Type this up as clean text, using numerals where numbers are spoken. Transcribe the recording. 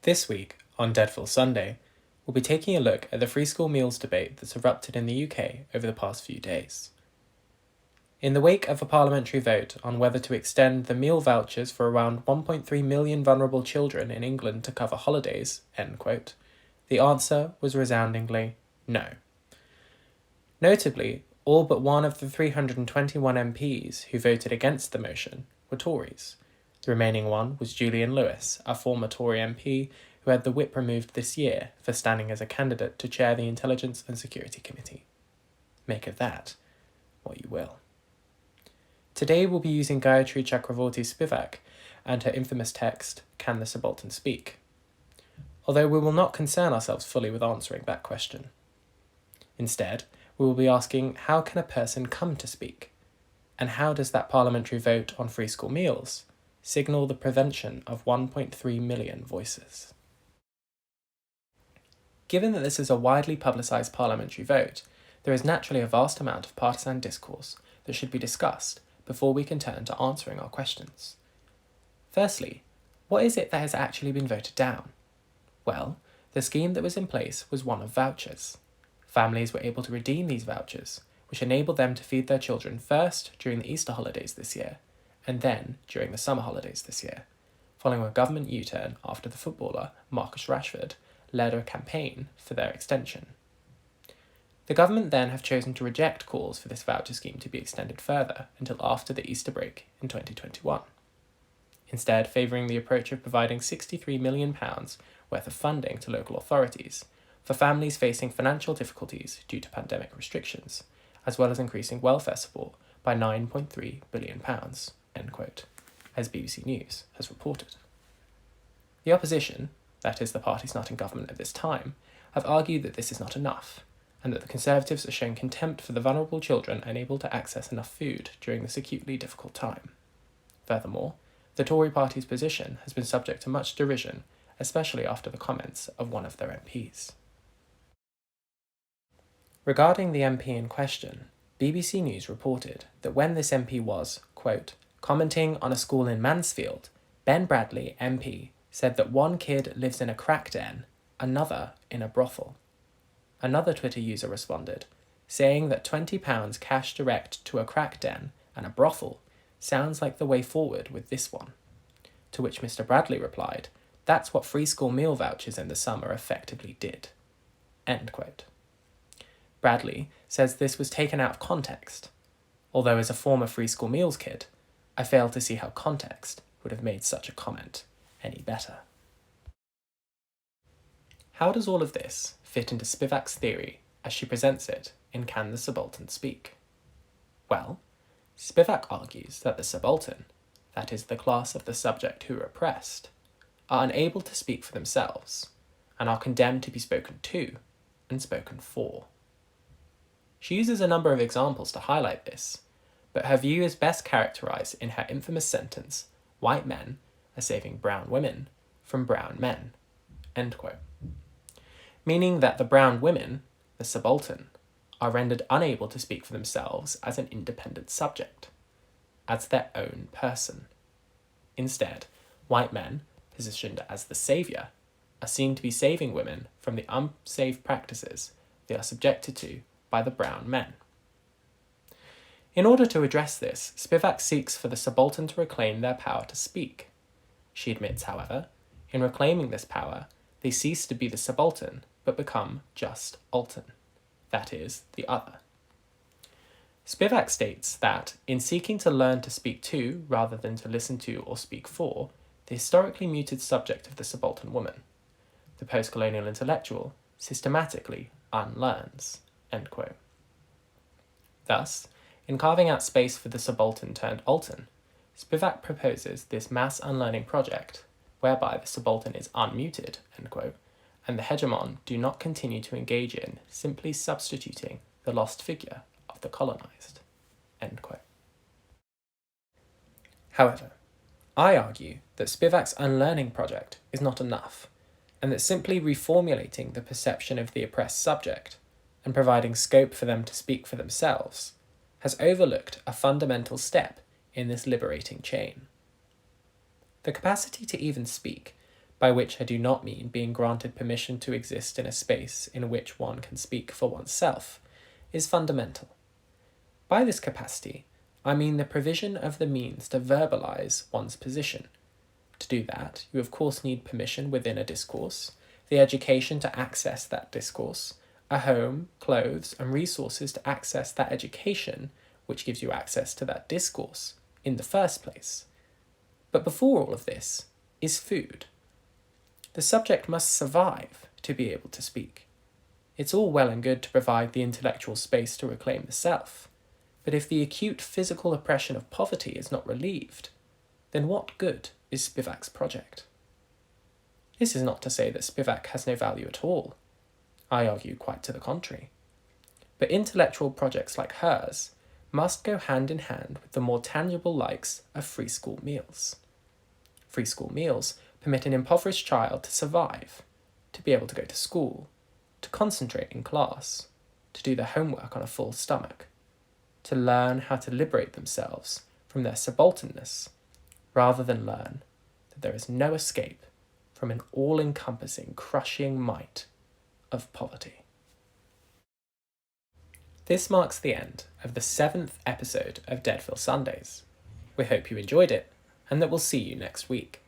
This week, on Sunday, we'll be taking a look at the free school meals debate that's erupted in the UK over the past few days. In the wake of a parliamentary vote on whether to extend the meal vouchers for around 1.3 million vulnerable children in England to cover holidays, end quote, the answer was resoundingly no. Notably, all but one of the 321 MPs who voted against the motion were Tories. The remaining one was Julian Lewis, a former Tory MP who had the whip removed this year for standing as a candidate to chair the Intelligence and Security Committee. Make of that what you will. Today we'll be using Gayatri Chakravorty's Spivak and her infamous text, Can the Subaltern Speak? Although we will not concern ourselves fully with answering that question. Instead, we will be asking, how can a person come to speak? And how does that parliamentary vote on free school meals signal the prevention of 1.3 million voices? Given that this is a widely publicised parliamentary vote, there is naturally a vast amount of partisan discourse that should be discussed before we can turn to answering our questions. Firstly, what is it that has actually been voted down? Well, the scheme that was in place was one of vouchers. Families were able to redeem these vouchers, which enabled them to feed their children first during the Easter holidays this year, and then during the summer holidays this year, following a government U-turn after the footballer Marcus Rashford led a campaign for their extension. The government then have chosen to reject calls for this voucher scheme to be extended further until after the Easter break in 2021, instead favouring the approach of providing £63 million worth of funding to local authorities for families facing financial difficulties due to pandemic restrictions, as well as increasing welfare support by £9.3 billion, end quote, as BBC News has reported. The opposition, that is the parties not in government at this time, have argued that this is not enough, and that the Conservatives are showing contempt for the vulnerable children unable to access enough food during this acutely difficult time. Furthermore, the Tory party's position has been subject to much derision, especially after the comments of one of their MPs. Regarding the MP in question, BBC News reported that when this MP was, quote, commenting on a school in Mansfield, Ben Bradley, MP, said that one kid lives in a crack den, another in a brothel. Another Twitter user responded, saying that £20 cash direct to a crack den and a brothel sounds like the way forward with this one. To which Mr. Bradley replied, that's what free school meal vouchers in the summer effectively did. End quote. Bradley says this was taken out of context, although as a former free school meals kid, I fail to see how context would have made such a comment any better. How does all of this fit into Spivak's theory as she presents it in Can the Subaltern Speak? Well, Spivak argues that the subaltern, that is the class of the subject who are oppressed, are unable to speak for themselves and are condemned to be spoken to and spoken for. She uses a number of examples to highlight this, but her view is best characterised in her infamous sentence, white men are saving brown women from brown men, end quote. Meaning that the brown women, the subaltern, are rendered unable to speak for themselves as an independent subject, as their own person. Instead, white men, positioned as the saviour, are seen to be saving women from the unsafe practices they are subjected to by the brown men. In order to address this, Spivak seeks for the subaltern to reclaim their power to speak. She admits, however, in reclaiming this power, they cease to be the subaltern, but become just altern, that is, the other. Spivak states that, in seeking to learn to speak to rather than to listen to or speak for, the historically muted subject of the subaltern woman, the post-colonial intellectual systematically unlearns, end quote. Thus, in carving out space for the subaltern turned altern, Spivak proposes this mass unlearning project, whereby the subaltern is unmuted, end quote, and the hegemon do not continue to engage in simply substituting the lost figure of the colonised, end quote. However, I argue that Spivak's unlearning project is not enough, and that simply reformulating the perception of the oppressed subject and providing scope for them to speak for themselves has overlooked a fundamental step in this liberating chain. The capacity to even speak by which I do not mean being granted permission to exist in a space in which one can speak for oneself, is fundamental. By this capacity, I mean the provision of the means to verbalise one's position. To do that, you of course need permission within a discourse, the education to access that discourse, a home, clothes, and resources to access that education, which gives you access to that discourse, in the first place. But before all of this is food. The subject must survive to be able to speak. It's all well and good to provide the intellectual space to reclaim the self, but if the acute physical oppression of poverty is not relieved, then what good is Spivak's project? This is not to say that Spivak has no value at all. I argue quite to the contrary. But intellectual projects like hers must go hand in hand with the more tangible likes of free school meals. Free school meals permit an impoverished child to survive, to be able to go to school, to concentrate in class, to do their homework on a full stomach, to learn how to liberate themselves from their subalternness, rather than learn that there is no escape from an all-encompassing, crushing might of poverty. This marks the end of the 7th episode of DeadPhilSundays. We hope you enjoyed it, and that we'll see you next week.